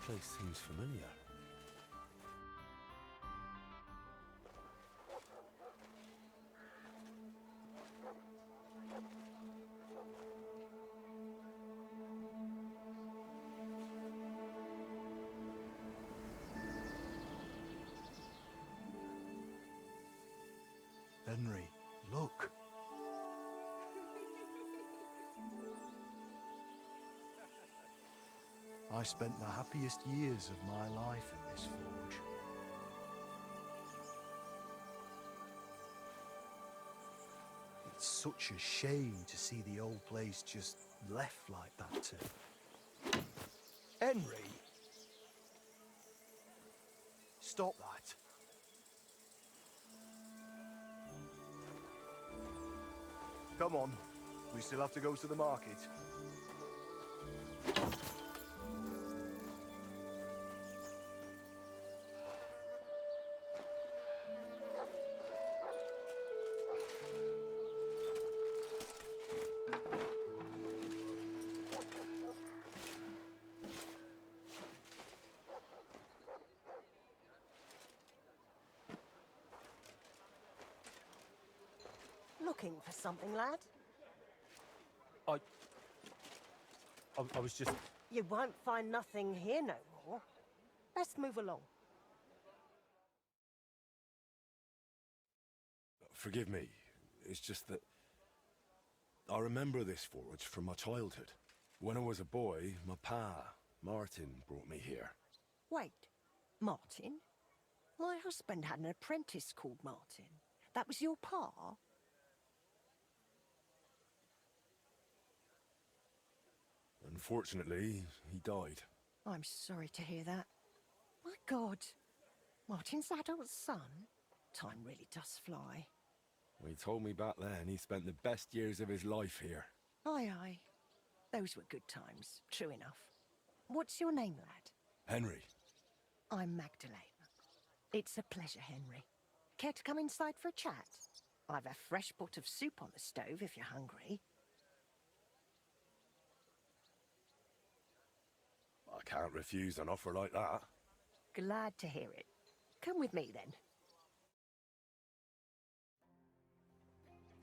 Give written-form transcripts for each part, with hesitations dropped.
place seems familiar. Henry, look. I spent the happiest years of my life in this forge. It's such a shame to see the old place just left like that too. Henry! Stop that. Come on, we still have to go to the market. Looking for something, lad? I was just... You won't find nothing here no more. Let's move along. Forgive me. It's just that... I remember this forge from my childhood. When I was a boy, my pa, Martin, brought me here. Wait, Martin? My husband had an apprentice called Martin. That was your pa? Unfortunately, he died. I'm sorry to hear that. My God. Martin's adult son? Time really does fly. He told me back then he spent the best years of his life here. Aye, aye. Those were good times, true enough. What's your name, lad? Henry. I'm Magdalena. It's a pleasure, Henry. Care to come inside for a chat? I've a fresh pot of soup on the stove if you're hungry. I can't refuse an offer like that. Glad to hear it. Come with me, then.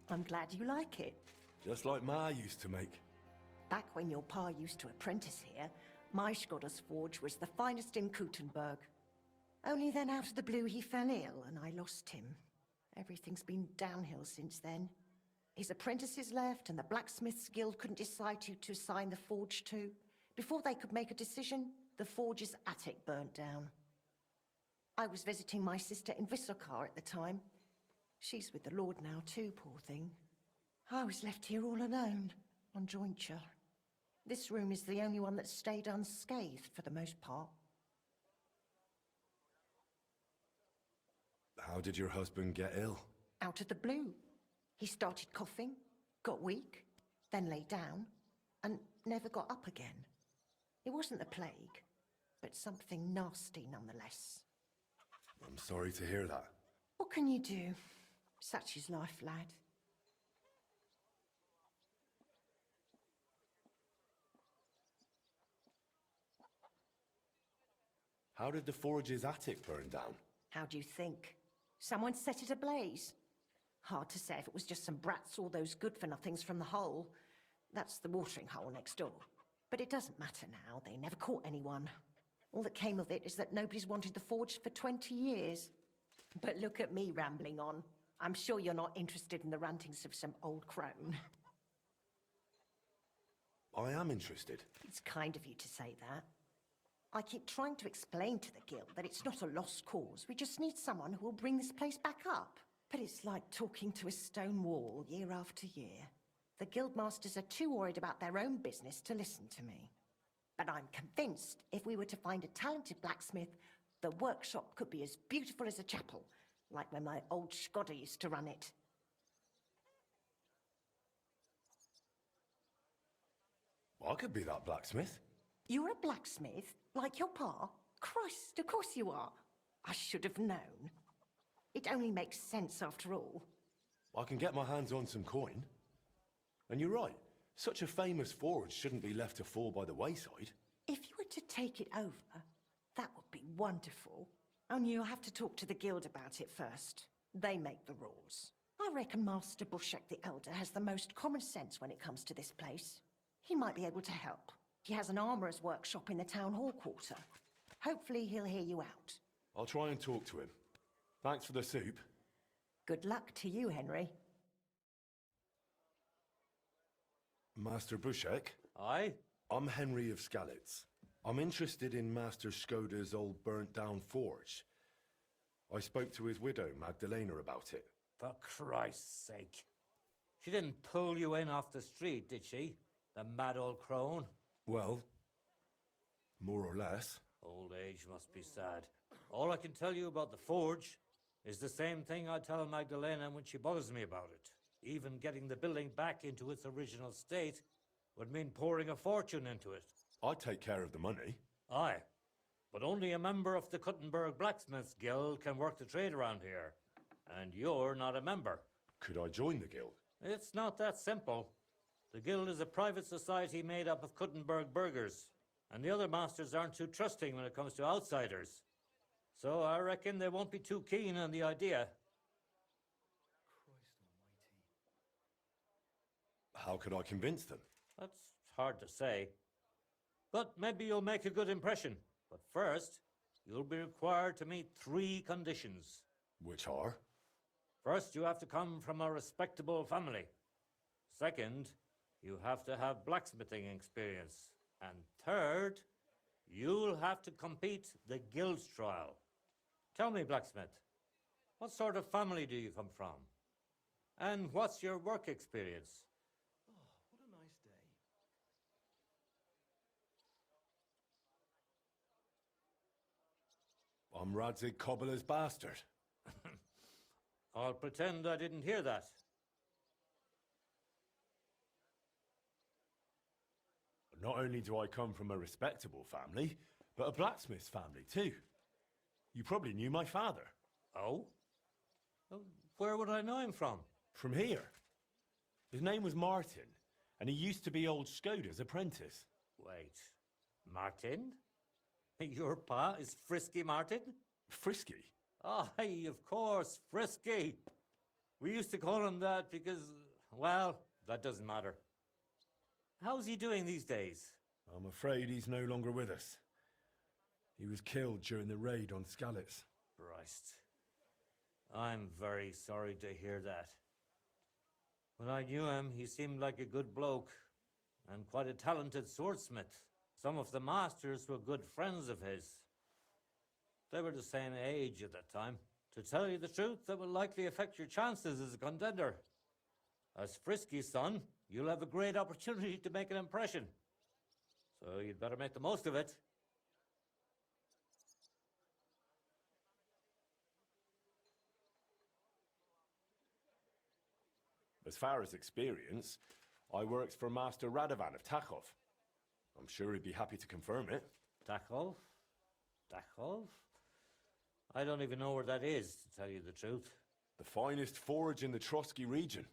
I'm glad you like it. Just like Ma used to make. Back when your pa used to apprentice here, my Skodder's forge was the finest in Kuttenberg. Only then out of the blue he fell ill and I lost him. Everything's been downhill since then. His apprentices left and the Blacksmiths Guild couldn't decide who to assign the forge to. Before they could make a decision, the forge's attic burnt down. I was visiting my sister in Visokar at the time. She's with the Lord now too, poor thing. I was left here all alone, on jointure. This room is the only one that stayed unscathed for the most part. How did your husband get ill? Out of the blue. He started coughing, got weak, then lay down, and never got up again. It wasn't the plague, but something nasty nonetheless. I'm sorry to hear that. What can you do? Such is life, lad. How did the forge's attic burn down? How do you think? Someone set it ablaze. Hard to say if it was just some brats or those good-for-nothings from the hole. That's the watering hole next door. But it doesn't matter now, they never caught anyone. All that came of it is that nobody's wanted the forge for 20 years. But look at me rambling on. I'm sure you're not interested in the rantings of some old crone. I am interested. It's kind of you to say that. I keep trying to explain to the guild that it's not a lost cause. We just need someone who will bring this place back up. But it's like talking to a stone wall year after year. The guildmasters are too worried about their own business to listen to me. But I'm convinced if we were to find a talented blacksmith, the workshop could be as beautiful as a chapel, like when my old Skodder used to run it. I could be that blacksmith. You're a blacksmith? Like your pa? Christ, of course you are. I should have known. It only makes sense after all. I can get my hands on some coin. And you're right, such a famous forge shouldn't be left to fall by the wayside. If you were to take it over, wonderful. Only you'll have to talk to the guild about it first. They make the rules. I reckon Master Bushek the Elder has the most common sense when it comes to this place. He might be able to help. He has an armorer's workshop in the town hall quarter. Hopefully he'll hear you out. I'll try and talk to him. Thanks for the soup. Good luck to you, Henry. Master Bushek? Aye? I'm Henry of Skalitz. I'm interested in Master Skoda's old burnt-down forge. I spoke to his widow, Magdalena, about it. For Christ's sake. She didn't pull you in off the street, did she? The mad old crone? Well, more or less. Old age must be sad. All I can tell you about the forge is the same thing I tell Magdalena when she bothers me about it. Even getting the building back into its original state would mean pouring a fortune into it. I take care of the money. Aye, but only a member of the Kuttenberg Blacksmiths Guild can work the trade around here. And you're not a member. Could I join the guild? It's not that simple. The guild is a private society made up of Kuttenberg burghers, and the other masters aren't too trusting when it comes to outsiders. So I reckon they won't be too keen on the idea. How could I convince them? That's hard to say. But maybe you'll make a good impression. But first, you'll be required to meet 3 conditions. Which are? First, you have to come from a respectable family. Second, you have to have blacksmithing experience. And third, you'll have to compete the guild's trial. Tell me, blacksmith, what sort of family do you come from? And what's your work experience? What a nice day. I'm Radzig Cobbler's bastard. I'll pretend I didn't hear that. Not only do I come from a respectable family, but a blacksmith's family too. You probably knew my father. Oh? Where would I know him from? From here. His name was Martin, and he used to be old Skoda's apprentice. Wait, Martin? Your pa is Frisky Martin? Frisky? Aye, of course, Frisky. We used to call him that because, well, that doesn't matter. How's he doing these days? I'm afraid he's no longer with us. He was killed during the raid on Skalitz. Christ. I'm very sorry to hear that. When I knew him, he seemed like a good bloke and quite a talented swordsmith. Some of the masters were good friends of his. They were the same age at that time. To tell you the truth, that will likely affect your chances as a contender. As Frisky's son, you'll have a great opportunity to make an impression. So you'd better make the most of it. As far as experience, I worked for Master Radovan of Takhov. I'm sure he'd be happy to confirm it. Takhov? Takhov? I don't even know where that is, to tell you the truth. The finest forge in the Trotsky region.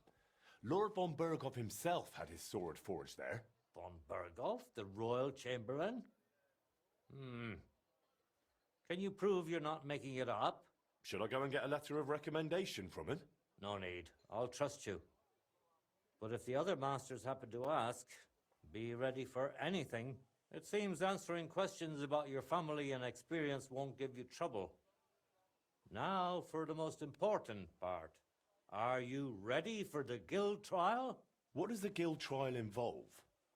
Lord von Berghoff himself had his sword forged there. Von Berghoff, the royal chamberlain? Can you prove you're not making it up? Should I go and get a letter of recommendation from him? No need. I'll trust you. But if the other masters happen to ask, be ready for anything. It seems answering questions about your family and experience won't give you trouble. Now for the most important part. Are you ready for the guild trial? What does the guild trial involve?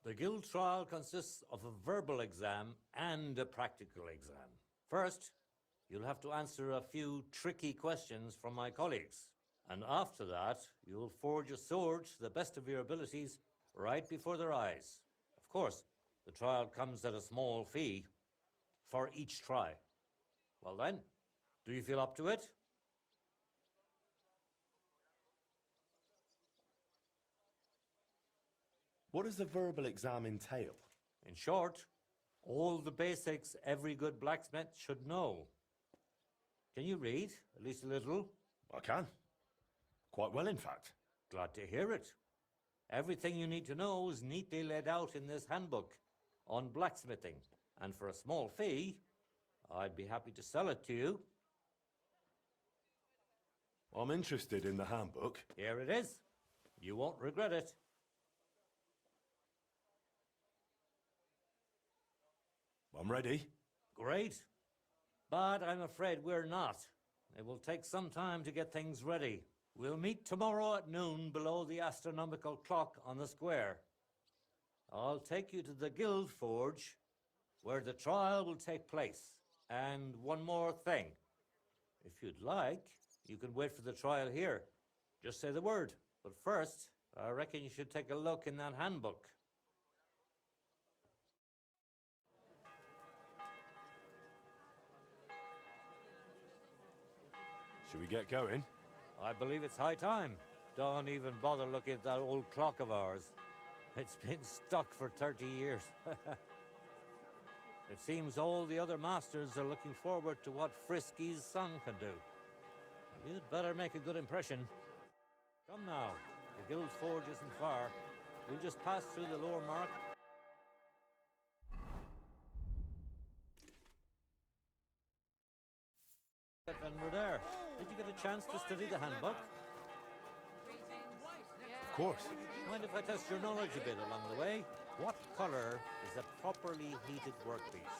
The guild trial consists of a verbal exam and a practical exam. First, you'll have to answer a few tricky questions from my colleagues. And after that, you'll forge a sword to the best of your abilities right before their eyes. Of course, the trial comes at a small fee for each try. Well then, do you feel up to it? What does the verbal exam entail? In short, all the basics every good blacksmith should know. Can you read, at least a little? I can. Quite well, in fact. Glad to hear it. Everything you need to know is neatly laid out in this handbook on blacksmithing. And for a small fee, I'd be happy to sell it to you. I'm interested in the handbook. Here it is. You won't regret it. I'm ready. Great. But I'm afraid we're not. It will take some time to get things ready. We'll meet tomorrow at noon below the astronomical clock on the square. I'll take you to the Guild Forge, where the trial will take place. And one more thing. If you'd like, you can wait for the trial here. Just say the word. But first, I reckon you should take a look in that handbook. Should we get going? I believe it's high time. Don't even bother looking at that old clock of ours. It's been stuck for 30 years. It seems all the other masters are looking forward to what Frisky's son can do. You'd better make a good impression. Come now, the Guild Forge isn't far. We'll just pass through the lower mark. And we're there. Did you get a chance to study the handbook? Of course. Mind if I test your knowledge a bit along the way? What color is a properly heated workpiece?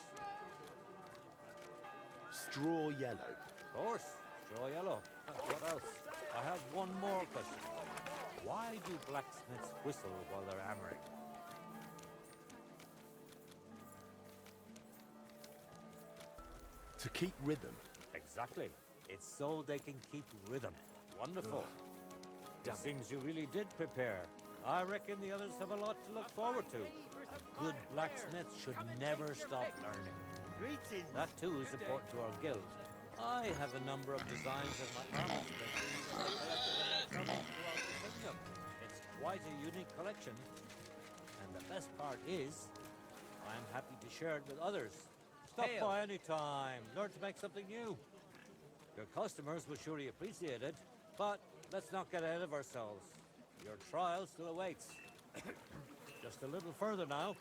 Straw yellow. Of course, straw yellow. What else? I have one more question. Why do blacksmiths whistle while they're hammering? To keep rhythm. Exactly. It's so they can keep rhythm. Wonderful. It seems you really did prepare. I reckon the others have a lot to look forward to. A good blacksmith should never stop learning. That too is important to our guild. I have a number of designs in my arms that it's quite a unique collection. And the best part is, I'm happy to share it with others. Stop by any time. Learn to make something new. Your customers will surely appreciate it, but let's not get ahead of ourselves. Your trial still awaits. Just a little further now.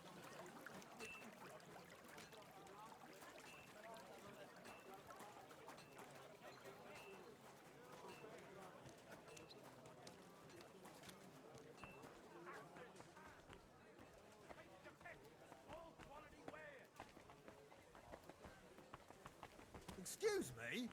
Excuse me?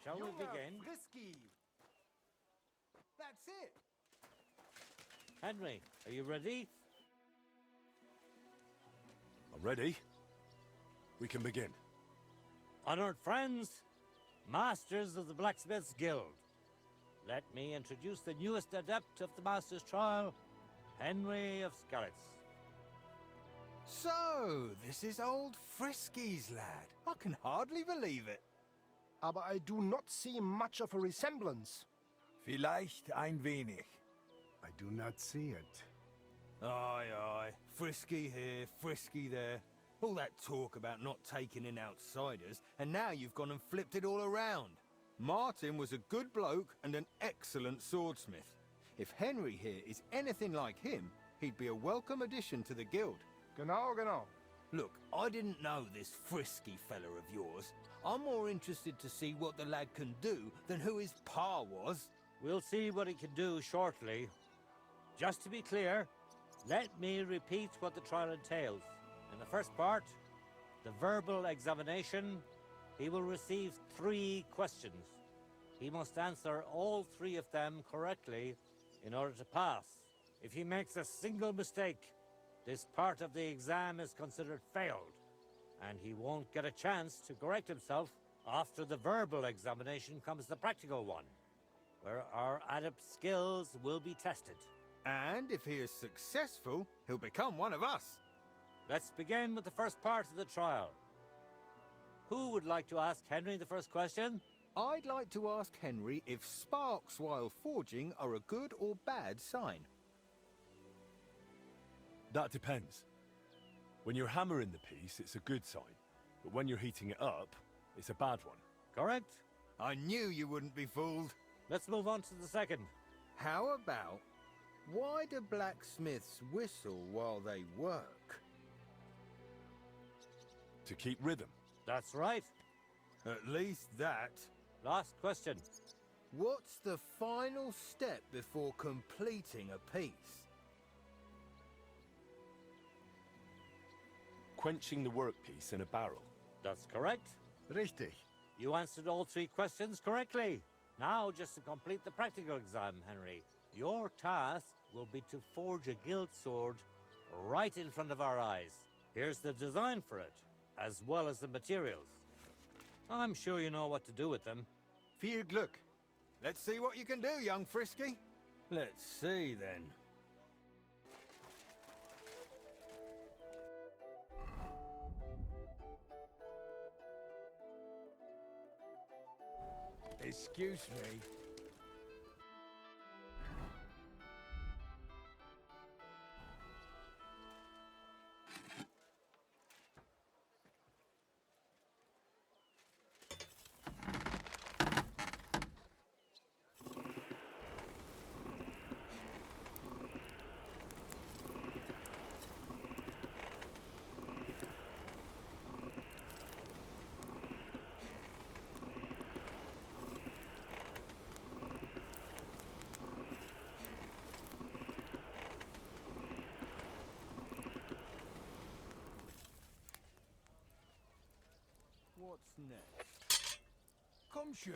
Shall we begin? Frisky. That's it. Henry, are you ready? I'm ready. We can begin. Honored friends, masters of the Blacksmiths Guild, let me introduce the newest adept of the Master's Trial, Henry of Skalitz. So, this is old Frisky's lad. I can hardly believe it. Aber I do not see much of a resemblance. Vielleicht ein wenig. I do not see it. Aye, aye. Frisky here, frisky there. All that talk about not taking in outsiders, and now you've gone and flipped it all around. Martin was a good bloke and an excellent swordsmith. If Henry here is anything like him, he'd be a welcome addition to the guild. Genau, genau. Look, I didn't know this frisky fella of yours. I'm more interested to see what the lad can do than who his pa was. We'll see what he can do shortly. Just to be clear, let me repeat what the trial entails. In the first part, the verbal examination, he will receive 3 questions. He must answer all 3 of them correctly in order to pass. If he makes a single mistake, this part of the exam is considered failed, and he won't get a chance to correct himself. After the verbal examination comes the practical one, where our adept skills will be tested. And if he is successful, he'll become one of us. Let's begin with the first part of the trial. Who would like to ask Henry the first question? I'd like to ask Henry if sparks while forging are a good or bad sign. That depends. When you're hammering the piece, it's a good sign. But when you're heating it up, it's a bad one. Correct? I knew you wouldn't be fooled. Let's move on to the second. How about, why do blacksmiths whistle while they work? To keep rhythm. That's right. At least that. Last question. What's the final step before completing a piece? Quenching the workpiece in a barrel. That's correct. Richtig. You answered all 3 questions correctly. Now, just to complete the practical exam, Henry, your task will be to forge a guild sword right in front of our eyes. Here's the design for it, as well as the materials. I'm sure you know what to do with them. Viel Glück. Let's see what you can do, young Frisky. Let's see, then. Excuse me. What's next? Komm schön.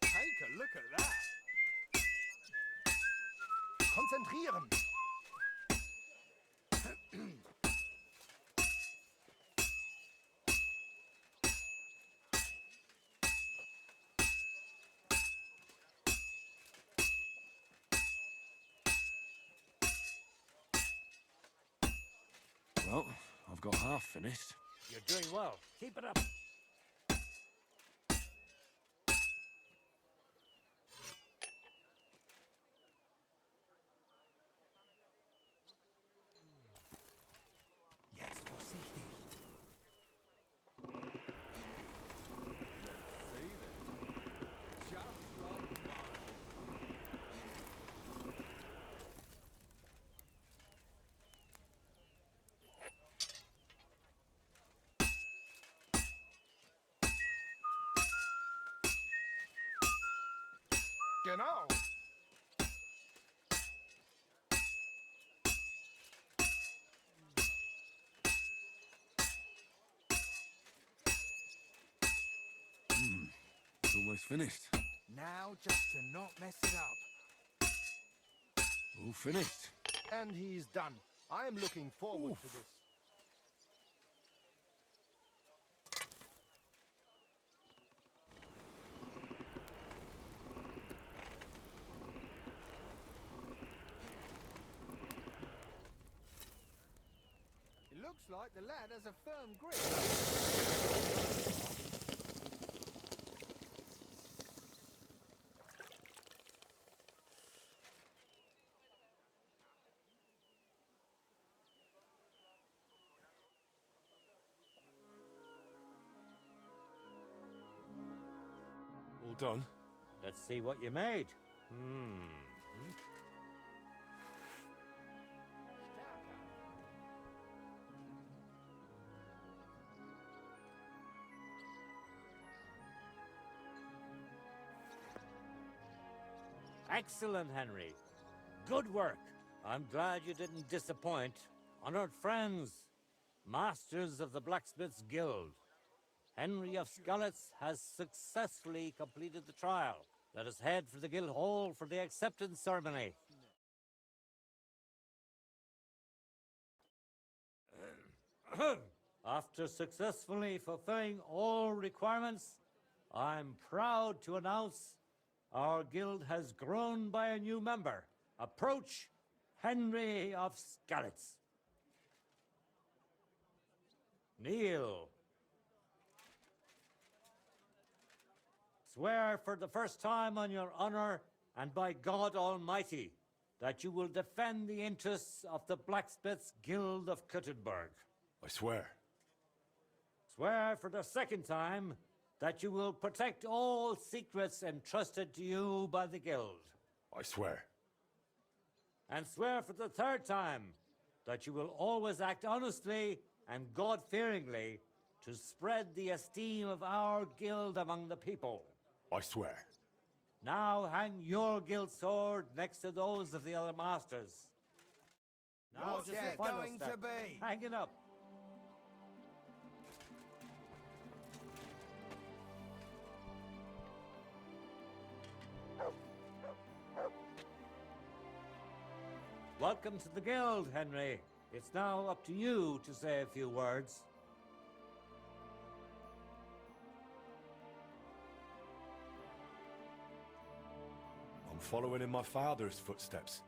Take a look at that. Konzentrieren. Well, I've got half finished. You're doing well. Keep it up. Jetzt vorsichtig. Genau. It's almost finished. Now, just to not mess it up. All finished. And he's done. I am looking forward to this. It looks like the lad has a firm grip. All done? Let's see what you made. Excellent, Henry. Good work. I'm glad you didn't disappoint. Honored friends, masters of the Blacksmiths Guild, Henry of Skalitz has successfully completed the trial. Let us head for the guild hall for the acceptance ceremony. After successfully fulfilling all requirements, I'm proud to announce our guild has grown by a new member. Approach Henry of Skalitz. Kneel. Swear for the first time on your honor and by God Almighty that you will defend the interests of the Blacksmiths' Guild of Kuttenberg. I swear. Swear for the second time that you will protect all secrets entrusted to you by the Guild. I swear. And swear for the third time that you will always act honestly and God-fearingly to spread the esteem of our guild among the people. I swear. Now hang your guild sword next to those of the other masters. Now What's just it the final going step. to be? Hang it up. Welcome to the guild, Henry. It's now up to you to say a few words. I'm following in my father's footsteps.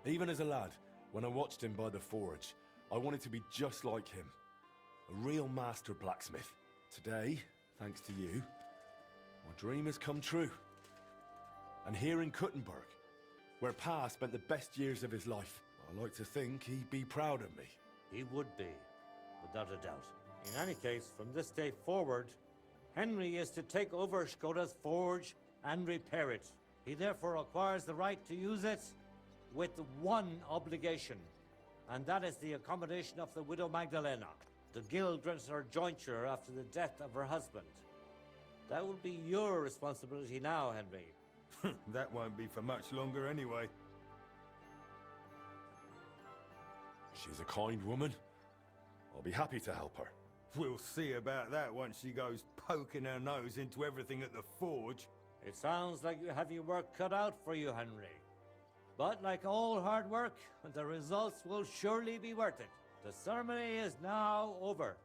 Even as a lad, when I watched him by the forge, I wanted to be just like him. A real master blacksmith. Today, thanks to you, my dream has come true. And here in Kuttenberg, where Pa spent the best years of his life, I like to think he'd be proud of me. He would be, without a doubt. In any case, from this day forward, Henry is to take over Skoda's forge and repair it. He therefore acquires the right to use it with one obligation, and that is the accommodation of the widow Magdalena. The guild grants her jointure after the death of her husband. That will be your responsibility now, Henry. That won't be for much longer anyway. She's a kind woman. I'll be happy to help her. We'll see about that once she goes poking her nose into everything at the forge. It sounds like you have your work cut out for you, Henry. But like all hard work, the results will surely be worth it. The ceremony is now over.